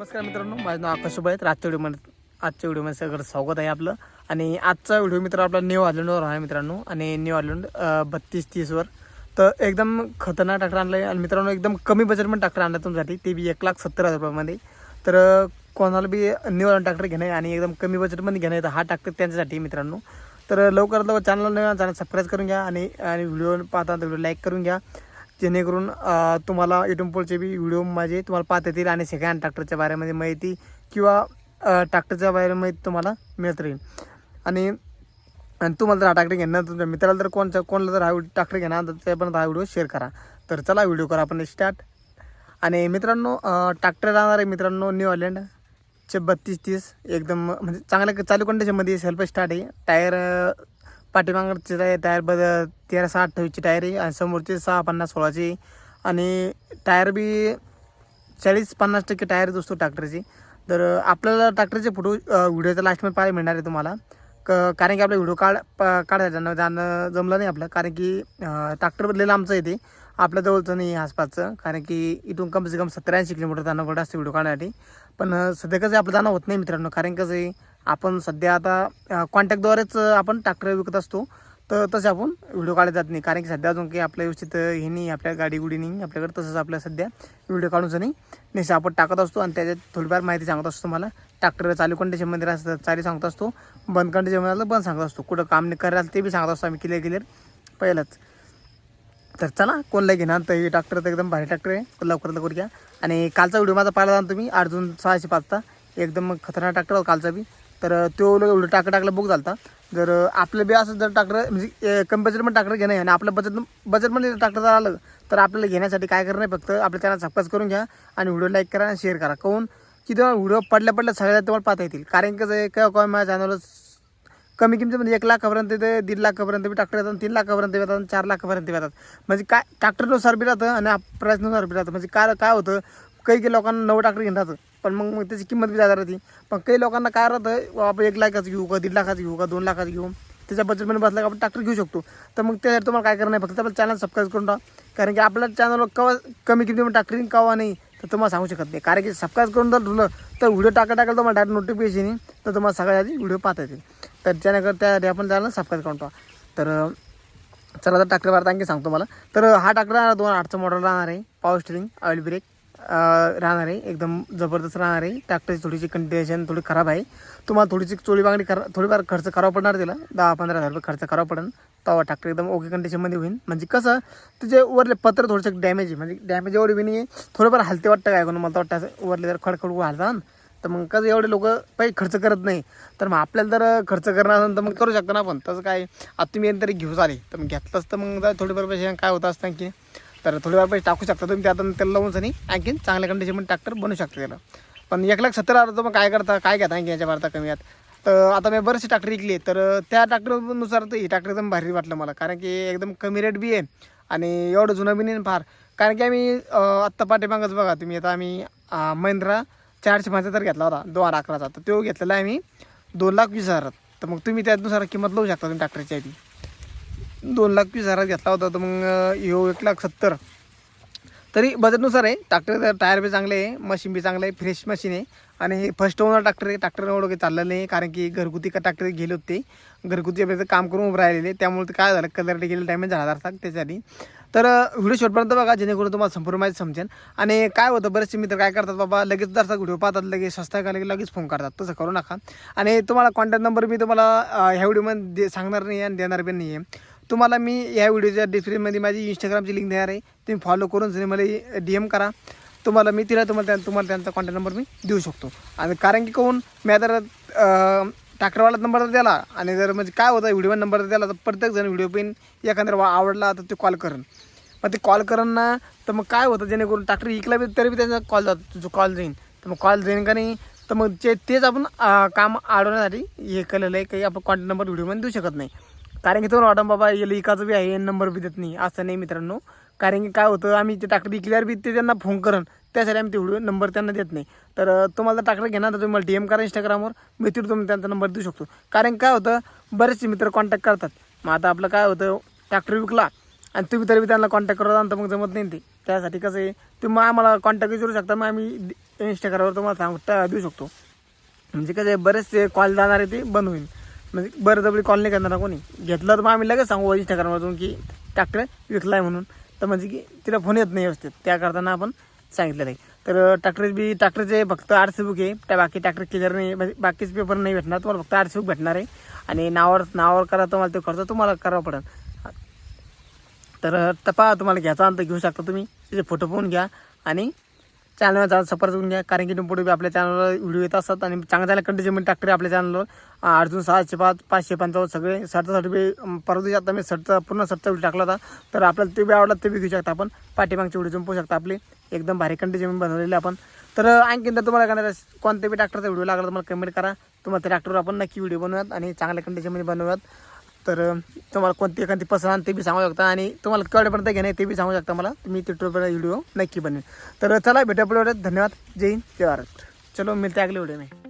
नमस्कार मित्रांनो, माझं नाव आकाश सुबा आहे. आजच्या व्हिडिओमध्ये सगळं स्वागत आहे आपलं. आणि आजचा व्हिडिओ मित्र आपला न्यू हॉलंडवर आहे मित्रांनो. आणि न्यू हॉलंड 32-30वर तर एकदम खतरनाक ट्रॅक्टर आणलं आहे. आणि मित्रांनो एकदम कमी बजेटमध्ये ट्रॅक्टर आणलं तुमच्यासाठी, ते बी 1,70,000 रुपयामध्ये. तर कोणाला बी न्यू हॉलंड ट्रॅक्टर घेणं आहे आणि एकदम कमी बजेटमध्ये घेणं आहे तर हा ट्रॅक्टर त्यांच्यासाठी मित्रांनो. तर लवकरात लवकर चॅनल सबस्क्राईब करून घ्या आणि व्हिडिओ पाहता व्हिडिओ लाईक करून घ्या, जेणेकरून तुम्हाला इथून पुढचे बी व्हिडिओ माझे तुम्हाला पाहता येतील आणि सेकंड ट्रॅक्टरच्या बारेमध्ये माहिती किंवा ट्रॅक्टरच्या बारे माहिती तुम्हाला मिळत राहील. आणि तुम्हाला जर हा ट्रॅक्टर घेणार तुमच्या मित्राला जर कोणाला जर हा ट्रॅक्टर घेणार तर ते पण हा व्हिडिओ शेअर करा. तर चला व्हिडिओ करा आपण स्टार्ट. आणि मित्रांनो ट्रॅक्टर राहणार आहे मित्रांनो न्यू हॉलंडचे 32-30 एकदम म्हणजे चांगल्या चालू कंडिशनमध्ये सेल्फ स्टार्ट आहे. टायर पाठीमागचे टायर 13-6-28ची टायर आहे आणि समोरचे 6-50-16ची. आणि टायर बी 40-50% टायर दोस्तो ट्रॅक्टरची. तर आपल्याला ट्रॅक्टरचे फोटो व्हिडिओच्या लास्टमध्ये पाहायला मिळणार आहे तुम्हाला. कारण की आपला व्हिडिओ काढायला जाणं जमलं नाही आपलं, कारण की ट्रॅक्टर बदलेलं आमचं येते आपल्या जवळचं नाही आसपासचं. कारण की इथून कम से कम 70-80 किलोमीटर जाणं पडत असते व्हिडिओ काढण्यासाठी. पण सध्या कसं आपलं जाणं होत नाही मित्रांनो, कारण कसं आहे आपण सध्या आता कॉन्टॅक्टद्वारेच आपण ट्रॅक्टर विकत असतो. तर तसे आपण व्हिडिओ काढत जात नाही, कारण की सध्या अजून काही आपल्या व्यवस्थित हे नाही, आपल्या गाडी गुडी नाही आपल्याकडे. तसंच आपल्या सध्या व्हिडिओ काढूनच नाही आपण टाकत असतो आणि त्याच्यात थोडीफार माहिती सांगत असतो तुम्हाला. ट्रॅक्टर चालू कंडिशनमध्ये असतं चालू सांगत असतो, बंद कंडिशनमध्ये बंद सांगत असतो, कुठं काम नाही करायला ते बी सांगत असतो आम्ही क्लिअर पहिलंच. तर चला कोणला घेणार तर हे ट्रॅक्टर तर एकदम भारी ट्रॅक्टर आहे, तर लवकरात लवकर घ्या. आणि कालचा व्हिडिओ माझा पाहिला जाणार तुम्ही 8 जून 605चा एकदम खतरनाक ट्रॅक्टर होता कालचा बी. तर तो व्हिडिओ टाकला बुक झाला. जर आपलं बी असं जर ट्रॅक्टर म्हणजे कमी बजेटमध्ये ट्रॅक्टर घेणं आहे आणि आपलं बजेटमध्ये ट्रॅक्टर जर आलं तर आपल्याला घेण्यासाठी काय करणं आहे, फक्त आपल्या चॅनल सबस्क्राईब करून घ्या आणि व्हिडिओ लाईक करा आणि शेअर करा. काहून की तेव्हा व्हिडिओ पडल्या सगळ्यात तुम्हाला पाहता येतील. कारण कसं आहे काय माझ्या चॅनलवर कमी किमतीमध्ये 1 लाखापर्यंत येते, 1.5 लाखापर्यंत बी ट्रॅक्टर येतात, 3 लाखापर्यंत येतात, 4 लाखापर्यंत येतात. म्हणजे काय ट्रॅक्टरनुसार बी राहतं आणि प्राईसनुसार बी राहतं. म्हणजे काय होतं काही लोकांना 9 ट्रॅक्टर घेऊन राहतं, पण मग त्याची किंमत बी जादा राहते. पण काही लोकांना काय राहतं आपण 1 लाखाचं घेऊ का, 1.5 लाखाचं घेऊ का, 2 लाखाचं घेऊ, त्याच्या बजेटमध्ये बसला का आपण ट्रॅक्टर घेऊ शकतो. तर मग त्यासाठी तुम्हाला काय करणं आहे, फक्त आपलं चॅनल सबस्क्राईब करून टाका. कारण की आपल्या चॅनलवर केव्हा कमी किमतीमध्ये ट्रॅक्टर येईल केव्हा नाही तर तुम्हाला सांगू शकत नाही. कारण की सबस्क्राईब करून जर ठेवलं तर व्हिडिओ टाकायला तुम्हाला डायरेक्ट नोटिफिकेशन येईल, तर तुम्हाला सगळ्यात आधी व्हिडिओ पाहता येतील. तर त्यासाठी आपण चॅनल सबस्क्राईब करून टाका. तर चला आता ट्रॅक्टर बाबत आणखी सांगतो मला. तर हा ट्रॅक्टर 2008चं मॉडेल राहणार आहे, पॉवर स्टिअरिंग ऑइल ब्रेक राहणार आहे, एकदम जबरदस्त राहणार आहे. ट्रॅक्टरची थोडीशी कंडिशन थोडी खराब आहे, तुम्हाला थोडीशी चोळी बांगडी थोडीफार खर्च करावा पडणार, त्याला 10-15 हजार रुपये खर्च करावा पडेल. तेव्हा ट्रॅक्टर एकदम ओके कंडिशनमध्ये होईल. म्हणजे कसं त्याचे वरले पत्र थोडंसं डॅमेज आहे, म्हणजे डॅमेज एवढी बी नाही आहे, थोडंफार हलते वाटतं काय करून मला तर वाटतं वरले जर खडखड हलतात. तर मग कसं एवढे लोक काही खर्च करत नाही, तर मग आपल्याला जर खर्च करणार असेल तर मग करू शकतो ना आपण. तसं काय आता तुम्ही तरी घेऊन आले तर मग घेतलंच तर मग थोडीफार पैसे काय होतं असतं की, तर थोडीफार पैसे टाकू शकता तुम्ही त्यात, त्याला लावून आणि आणखीन चांगल्या कंडिशनमध्ये ट्रॅक्टर बनवू शकता त्याला. पण 1,70,000 तर मग काय घेता आणखी याच्या भारता कमी आहेत. तर आता मी बरेचसे ट्रॅक्टर विकले, तर त्या ट्रॅक्टरनुसार तर ही ट्रॅक्टर एकदम भारी वाटलं मला, कारण की एकदम कमी रेट बी आहे आणि एवढं जुनं बी नाही फार. कारण की आम्ही आत्ता पाठीमागच बघा तुम्ही, आता आम्ही महिंद्रा 475 घेतला होता 2011चा, तर तो घेतलेला आहे आम्ही 2,20,000. तर मग तुम्ही त्यानुसार किंमत लावू शकता तुम्ही ट्रॅक्टरची आधी. 2,20,000 घेतला होता, तर मग ह्यो 1,70,000 तरी बजेटनुसार आहे. ट्रॅक्टर टायर बी चांगले आहे, मशीन बी चांगलं आहे, फ्रेश मशीन आहे. आणि फर्स्ट ओनर ट्रॅक्टर आहे. ट्रॅक्टर एवढं काही चाललं नाही, कारण की घरगुती का ट्रॅक्टर गेले होते, घरगुती काम करून उभं राहिलेले, त्यामुळे ते काय झालं कलर गेले डॅमेज झाला असतात त्याच्यासाठी. तर व्हिडिओ शेवटपर्यंत बघा, जेणेकरून तुम्हाला संपूर्ण माहिती समजेल. आणि काय होतं बरेचसे मित्र काय करतात बाबा, लगेच जरसा व्हिडिओ पाहतात लगेच सस्ता का लगेच फोन करतात, तसं करू नका. आणि तुम्हाला कॉन्टॅक्ट नंबर मी तुम्हाला ह्या व्हिडिओमध्ये सांगणार नाही आणि देणार पण नाही आहे. तुम्हाला मी या व्हिडिओच्या डिस्क्रिप्शनमध्ये माझी इंस्टाग्रामची लिंक देणार आहे, तुम्ही फॉलो करून मला DM करा. तुम्हाला त्यांचा कॉन्टॅक्ट नंबर मी देऊ शकतो. आणि कारण की कोण मी आता ट्रॅक्टरवाला नंबर तर दिला, आणि जर म्हणजे काय होतं व्हिडिओ नंबर तर दिला तर प्रत्येकजण व्हिडिओ पण एखाद्या आवडला तर ते कॉल करेन. मग ते कॉल करेन ना, तर मग काय होतं जेणेकरून ट्रॅक्टर विकला बी तरी बी त्याचा कॉल जातो, जो कॉल जाईन. तर मग कॉल जाईन का नाही, तर मग तेच आपण काम अडवण्यासाठी हे केलेलं आहे, काही आपण कॉन्टॅक्ट नंबर व्हिडिओमध्ये देऊ शकत नाही. कारण की तो वाटतं बाबा याला इकाचं बी आहे नंबर बी देत नाही, असं नाही मित्रांनो. कारण की काय होतं आम्ही ते ट्रॅक्टर विकल्यावर बी ते त्यांना फोन करून त्यासाठी आम्ही ते व्हिडिओ नंबर त्यांना देत नाही. तर तुम्हाला ट्रॅक्टर घेणार तर तुम्ही मला DM करा इंस्टाग्रामवर, मी तिथून तुम्ही त्यांचा नंबर देऊ शकतो. कारण काय होतं बरेचसे मित्र कॉन्टॅक्ट करतात. मग आता आपलं काय होतं ट्रॅक्टर विकला आणि तुम्ही तरी त्यांना कॉन्टॅक्ट करत तर मग जमत नाही ते. त्यासाठी कसं आहे तुम्ही आम्हाला कॉन्टॅक्ट करू शकता, मग आम्ही इंस्टाग्रामवर तुम्हाला देऊ शकतो. म्हणजे कसं बरेचसे कॉल जाणार आहे ते बंद होईल. म्हणजे बळजबरी कॉल नाही करणार ना कोणी. घेतलं तर मग आम्ही लगेच सांगू इंस्टाग्रामवरून की ट्रॅक्टर विकला आहे म्हणून. तर म्हणजे की तिला फोन येत नाही व्यवस्थित, त्या करताना आपण सांगितलेलं आहे. तर ट्रॅक्टरचे फक्त RC बुक आहे, त्या बाकी ट्रॅक्टर क्लिअर नाही, म्हणजे बाकीचे पेपर नाही भेटणार तुम्हाला, फक्त RC बुक भेटणार आहे. आणि नावावर करा तुम्हाला, तो खर्च तुम्हाला करावा पडेल. तर तपा तुम्हाला घ्यायचा अंत घेऊ शकता तुम्ही, त्याचे फोटो पाहून घ्या आणि चॅनलवर जा सपोर्ट करून घ्या. कारण की पुढे आपल्या चॅनलवर व्हिडिओ येत असतात आणि चांगल्या कंडिशनमध्ये ट्रॅक्टर आपल्या चॅनलवर अर्जुन 605 555 सगळे सर्टसाठी बी परत आता मी पूर्ण सर्टचा व्हिडिओ टाकला होता. तर आपल्याला ते बी आवडला ते बी घेऊ शकता आपण. पाठीमागचे व्हिडिओ जमपू शकता आपले, एकदम भारी कंडिशन बनवलेले आपण. तर आणखीन तर तुम्हाला करणार कोणत्या बी ट्रॅक्टरचा व्हिडिओ लागला तुम्हाला कमेंट करा. तुम्हाला त्या ट्रॅक्टरवर आपण नक्की व्हिडिओ बनवूयात आणि चांगल्या कंडिशनमध्ये बनवूयात. तर तुम्हाला कोणती एखादी पसंत ते बी सांगू शकता आणि तुम्हाला केवढ्यापर्यंत घेणे ते बी सांगू शकता मला. मी ते व्हिडिओ नक्की बनेन. तर चला भेटा पुढे. धन्यवाद. जय हिंद, जय भारत. चलो मिळते अगले व्हिडिओ में.